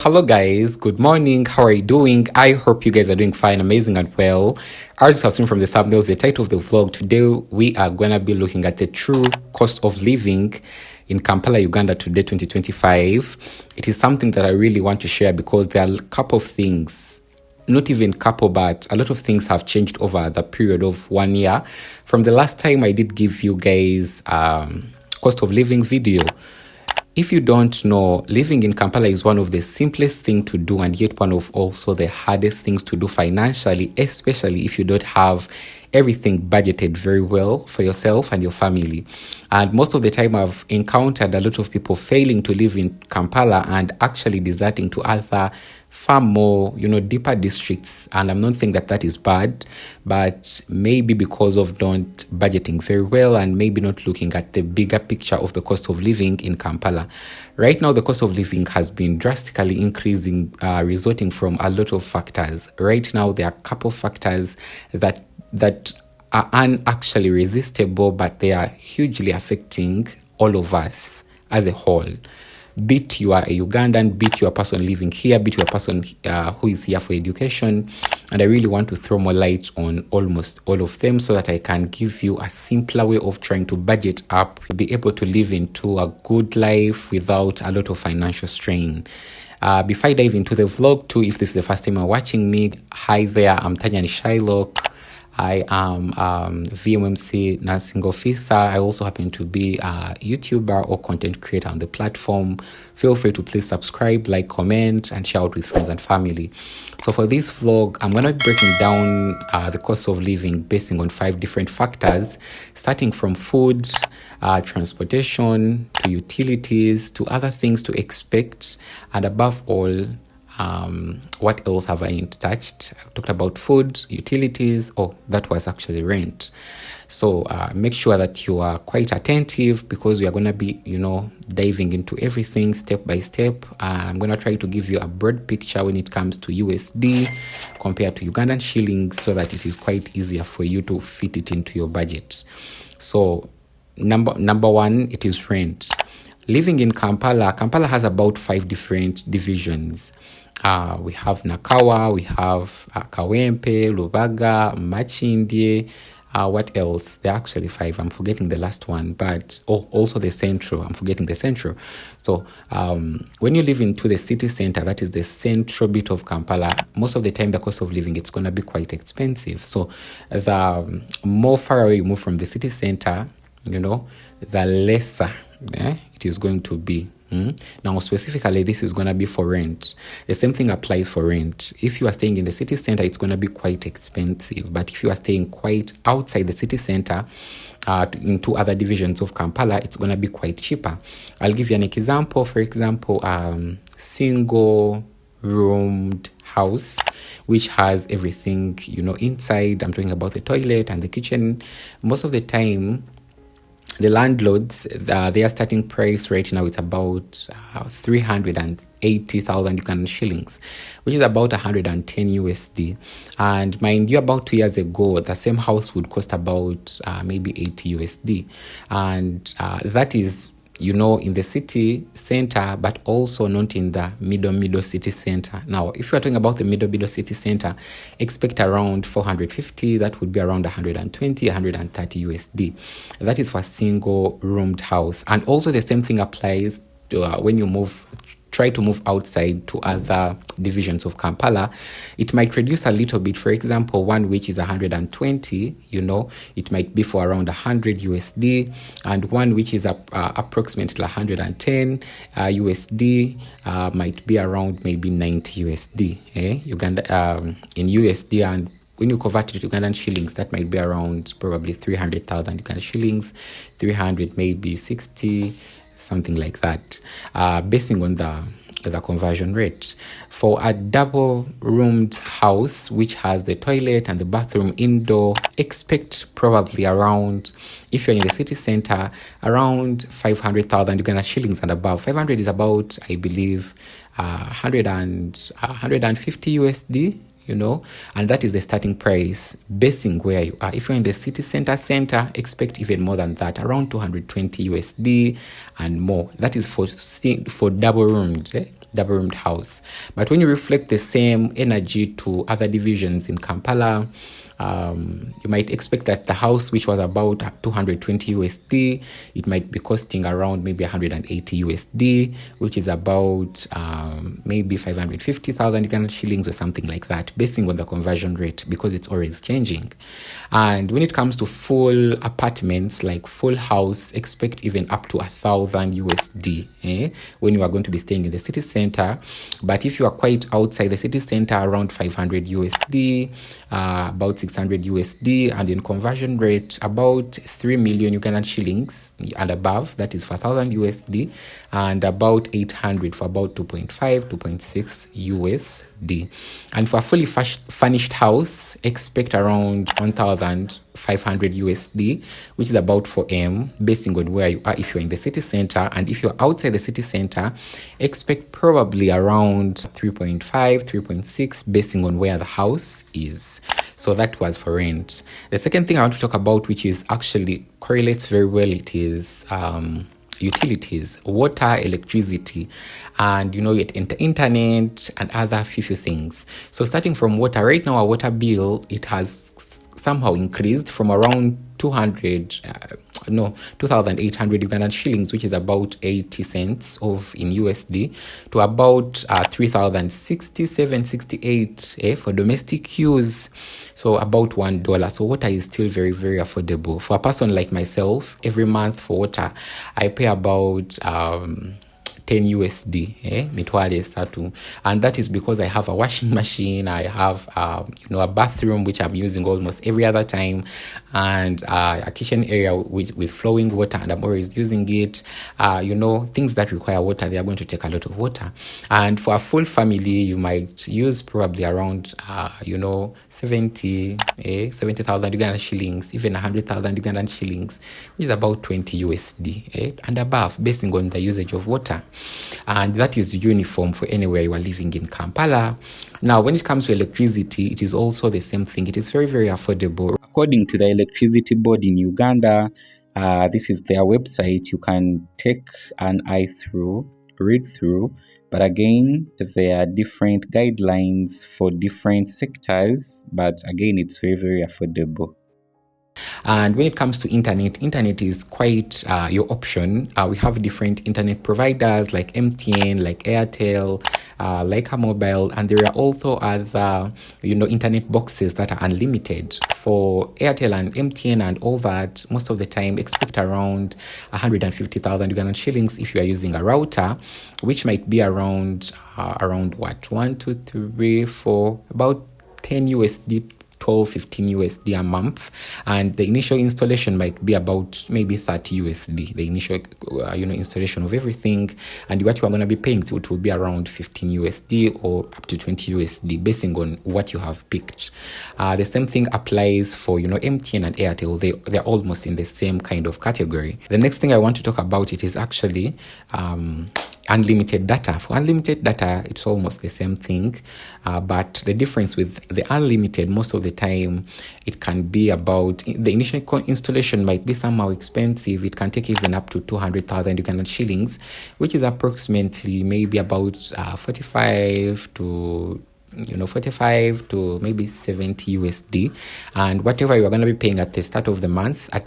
Hello guys, good morning. How are you doing? I hope you guys are doing fine, amazing and well. As you have seen from the thumbnails, the title of the vlog, today we are going to be looking at the true cost of living in Kampala, Uganda today, 2025. It is something that I really want to share because there are a couple of things, not even couple, but a lot of things have changed over the period of 1 year. From the last time I did give you guys cost of living video. If you don't know, living in Kampala is one of the simplest things to do and yet one of also the hardest things to do financially, especially if you don't have everything budgeted very well for yourself and your family. And most of the time I've encountered a lot of people failing to live in Kampala and actually deserting to other far more, deeper districts. And I'm not saying that that is bad, but maybe because of not budgeting very well and maybe not looking at the bigger picture of the cost of living in Kampala. Right now, the cost of living has been drastically increasing, resulting from a lot of factors. Right now, there are a couple of factors that are unactually resistible, but they are hugely affecting all of us as a whole. Be it you are a Ugandan, be it you are a person living here, be it you are a person who is here for education. And I really want to throw more light on almost all of them so that I can give you a simpler way of trying to budget up, be able to live into a good life without a lot of financial strain. Before I dive into the vlog too, if this is the first time you're watching me, hi there, I'm Tanya Shylock. I am VMMC nursing officer. I also happen to be a YouTuber or content creator on the platform. Feel free to please subscribe, like, comment, and share out with friends and family. So for this vlog, I'm going to be breaking down the cost of living based on 5 different factors, starting from food, transportation, to utilities, to other things to expect, and above all, what else have I touched? I've talked about food, utilities. Oh, that was actually rent. So make sure that you are quite attentive because we are going to be, diving into everything step by step. I'm going to try to give you a broad picture when it comes to USD compared to Ugandan shillings so that it is quite easier for you to fit it into your budget. So number one, it is rent. Living in Kampala has about 5 different divisions. We have Nakawa, we have Kawempe, Lubaga, Machindie. What else? There are actually 5. I'm forgetting the last one, but also the central. I'm forgetting the central. So when you live into the city center, that is the central bit of Kampala, most of the time the cost of living, it's going to be quite expensive. So the more far away you move from the city center, the lesser it is going to be. Now, specifically, this is going to be for rent. The same thing applies for rent. If you are staying in the city center, it's going to be quite expensive. But if you are staying quite outside the city center, into other divisions of Kampala, it's going to be quite cheaper. I'll give you an example. For example, single roomed house which has everything inside. I'm talking about the toilet and the kitchen. Most of the time, the landlords, their starting price right now is about 380,000 Ugandan shillings, which is about 110 USD. And mind you, about 2 years ago, the same house would cost about maybe 80 USD. And that is, in the city center, but also not in the middle city center. Now, if you're talking about the middle city center, expect around 450. That would be around 120, 130 USD. That is for a single roomed house. And also the same thing applies to when you try to move outside to other divisions of Kampala. It might reduce a little bit. For example, one which is 120, it might be for around 100 USD, and one which is approximately 110 USD might be around maybe 90 USD. Uganda in USD, and when you convert it to Ugandan shillings, that might be around probably 300,000 Ugandan shillings, 300 maybe 60. Something like that, basing on the conversion rate. For a double-roomed house, which has the toilet and the bathroom indoor, expect probably around, if you're in the city center, around 500,000 Uganda shillings and above. 500 is about, I believe, 150 USD. And that is the starting price basing where you are. If you're in the city center, expect even more than that, around 220 USD and more. That is for double rooms. double-roomed house. But when you reflect the same energy to other divisions in Kampala, you might expect that the house, which was about 220 USD, it might be costing around maybe 180 USD, which is about maybe 550,000 Ugandan shillings or something like that, basing on the conversion rate, because it's always changing. And when it comes to full apartments, like full house, expect even up to 1,000 USD when you are going to be staying in the city center. But if you are quite outside the city center, around 500 USD, about 600 USD, and in conversion rate, about 3 million Ugandan shillings and above, that is for 1,000 USD, and about 800 for about 2.5, 2.6 USD. And for a fully furnished house, expect around 1,500 USD, which is about 4M, basing on where you are. If you're in the city center, and if you're outside the city center, expect probably around 3.5, 3.6, basing on where the house is. So that was for rent. The second thing I want to talk about, which is actually correlates very well, it is utilities, water, electricity, and internet and other few things. So starting from water, right now our water bill, it has somehow increased from around 2,800 Ugandan shillings, which is about 80 cents in USD, to about 3,067, 68 for domestic use. So about $1. So water is still very, very affordable. For a person like myself, every month for water, I pay about 10 USD, mitwale satu. And that is because I have a washing machine, I have a bathroom which I'm using almost every other time, and a kitchen area with flowing water, and I'm always using it. Things that require water, they are going to take a lot of water. And for a full family, you might use probably around 70,000 Ugandan shillings, even 100,000 Ugandan shillings, which is about 20 USD and above, basing on the usage of water. And that is uniform for anywhere you are living in Kampala. Now, when it comes to electricity, it is also the same thing. It is very, very affordable. According to the electricity board in Uganda, this is their website. You can take an eye through, read through, but again, there are different guidelines for different sectors, but again, it's very, very affordable. And when it comes to internet is quite your option. We have different internet providers like MTN, like Airtel, like a mobile, and there are also other internet boxes that are unlimited. For Airtel and MTN and all that, most of the time expect around 150,000 Ugandan shillings if you are using a router, which might be around what, 1, 2, 3, 4, about 10 USD, 12, 15 USD a month, and the initial installation might be about maybe 30 USD, the initial installation of everything, and what you are going to be paying to it will be around 15 USD or up to 20 USD, basing on what you have picked. The same thing applies for MTN and Airtel. They're almost in the same kind of category. The next thing I want to talk about, it is actually unlimited data. For unlimited data, it's almost the same thing, but the difference with the unlimited, most of the time, it can be about, the initial installation might be somehow expensive. It can take even up to 200,000 Ugandan shillings, which is approximately maybe about 45 to maybe 70 USD. And whatever you are going to be paying at the start of the month, as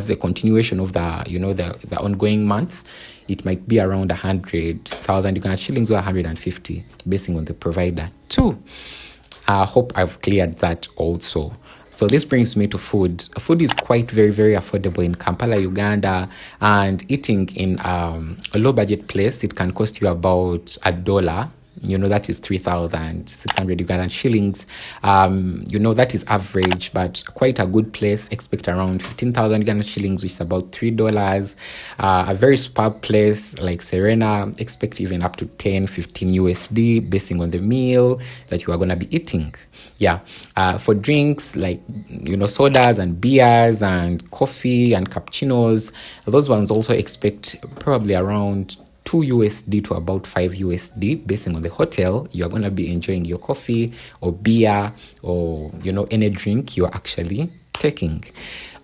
the continuation of the ongoing month, it might be around 100,000 Ugandan shillings or 150, basing on the provider too. I hope I've cleared that also. So this brings me to food. Food is quite very, very affordable in Kampala, Uganda, and eating in a low budget place, it can cost you about $1. That is 3,600 Ugandan shillings. That is average, but quite a good place. Expect around 15,000 Ugandan shillings, which is about $3. A very superb place like Serena, expect even up to 10, 15 USD, basing on the meal that you are going to be eating. Yeah. For drinks like, sodas and beers and coffee and cappuccinos, those ones also expect probably around 2 USD to about 5 USD, basing on the hotel you are going to be enjoying your coffee or beer or any drink you are actually taking.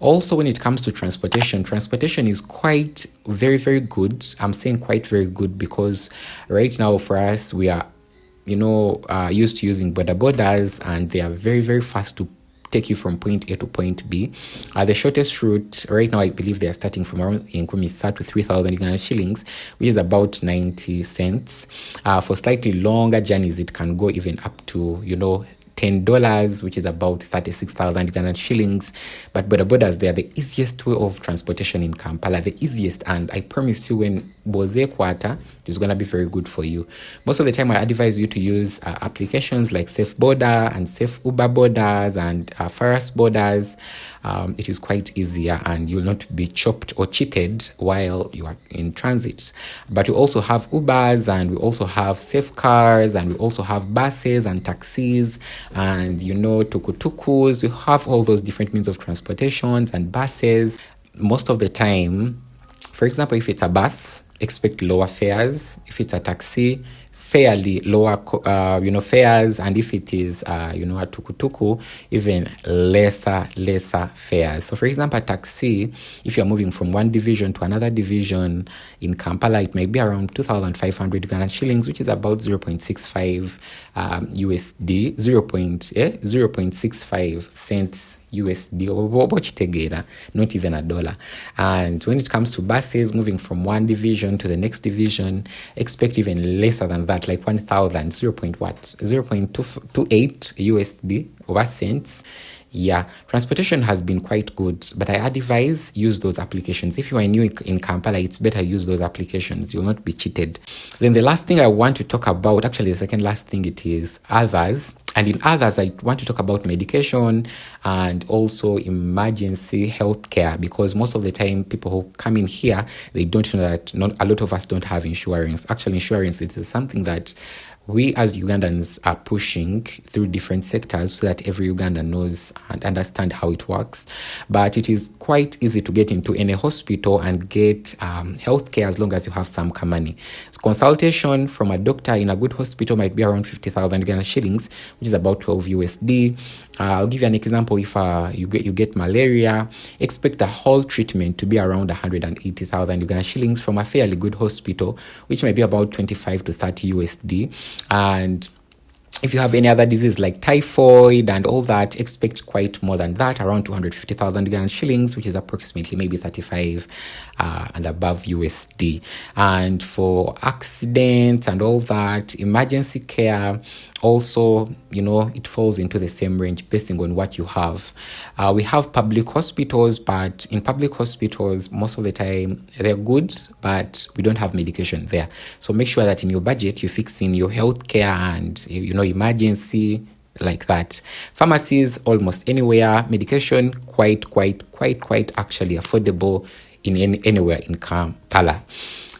Also, when it comes to transportation is quite very good. I'm saying quite very good because right now for us, we are used to using border borders, and they are very fast to take you from point A to point B. The shortest route right now, I believe they are starting from around in Kumi, start with 3,000 Uganda shillings, which is about 90 cents. For slightly longer journeys, it can go even up to $10, which is about 36,000 Ugandan shillings. But border borders, they are the easiest way of transportation in Kampala, the easiest. And I promise you, when Boze Quarter, it's going to be very good for you. Most of the time, I advise you to use applications like Safe Border and Safe Uber Borders and Faras Borders. It is quite easier, and you'll not be chopped or cheated while you are in transit. But we also have Ubers, and we also have safe cars, and we also have buses and taxis, and tukutukus. We have all those different means of transportation and buses. Most of the time, for example, if it's a bus, expect lower fares. If it's a taxi, fairly lower fares, and if it is a tukutuku, even lesser fares. So for example, a taxi, if you're moving from one division to another division in Kampala, it might be around 2,500 Ghana shillings, which is about 0.65 USD, 0.65 cents USD, or not even a dollar. And when it comes to buses, moving from one division to the next division, expect even lesser than that, like 1,000, 0.28 USD over cents. Yeah, transportation has been quite good, but I advise use those applications. If you are new in Kampala, it's better use those applications. You'll not be cheated. Then the last thing I want to talk about, actually the second last thing, it is others. And in others, I want to talk about medication and also emergency healthcare, because most of the time people who come in here, they don't know that a lot of us don't have insurance. Actually, insurance, it is something that we as Ugandans are pushing through different sectors so that every Ugandan knows and understand how it works. But it is quite easy to get into any hospital and get healthcare as long as you have some money. So consultation from a doctor in a good hospital might be around 50,000 Uganda shillings, which is about 12 USD. I'll give you an example. If you get malaria, expect the whole treatment to be around 180,000 Uganda shillings from a fairly good hospital, which might be about 25 to 30 USD. And if you have any other disease like typhoid and all that, expect quite more than that, around 250,000 Uganda shillings, which is approximately maybe 35 and above USD. And for accidents and all that, emergency care, also, it falls into the same range basing on what you have. We have public hospitals, but in public hospitals, most of the time, they're good, but we don't have medication there. So make sure that in your budget, you fix in your healthcare and, emergency, like that. Pharmacies, almost anywhere. Medication, quite actually affordable in anywhere in Kampala.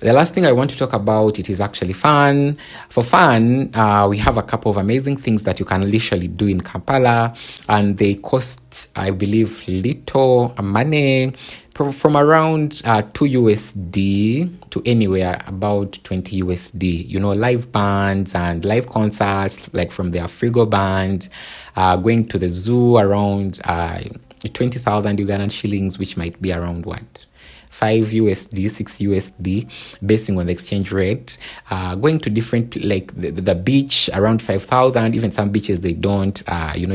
The last thing I want to talk about, it is actually fun. For fun, we have a couple of amazing things that you can literally do in Kampala, and they cost, I believe, little money, from around 2 USD to anywhere about 20 USD. Live bands and live concerts, like from their Frigo band, going to the zoo around 20,000 Ugandan shillings, which might be around what? 5 USD, 6 USD, basing on the exchange rate. Going to different, like the beach, around 5,000. Even some beaches, they don't,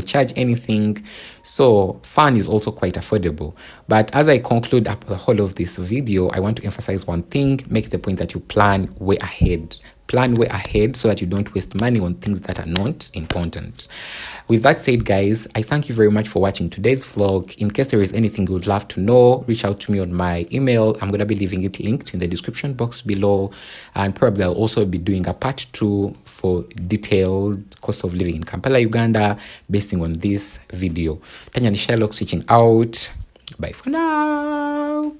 charge anything. So fun is also quite affordable. But as I conclude up the whole of this video, I want to emphasize one thing: make the point that you plan way ahead. Plan way ahead so that you don't waste money on things that are not important. With that said, guys, I thank you very much for watching today's vlog. In case there is anything you would love to know, reach out to me on my email. I'm going to be leaving it linked in the description box below. And probably I'll also be doing a part 2 for detailed cost of living in Kampala, Uganda, basing on this video. Tanya ni Sherlock switching out. Bye for now.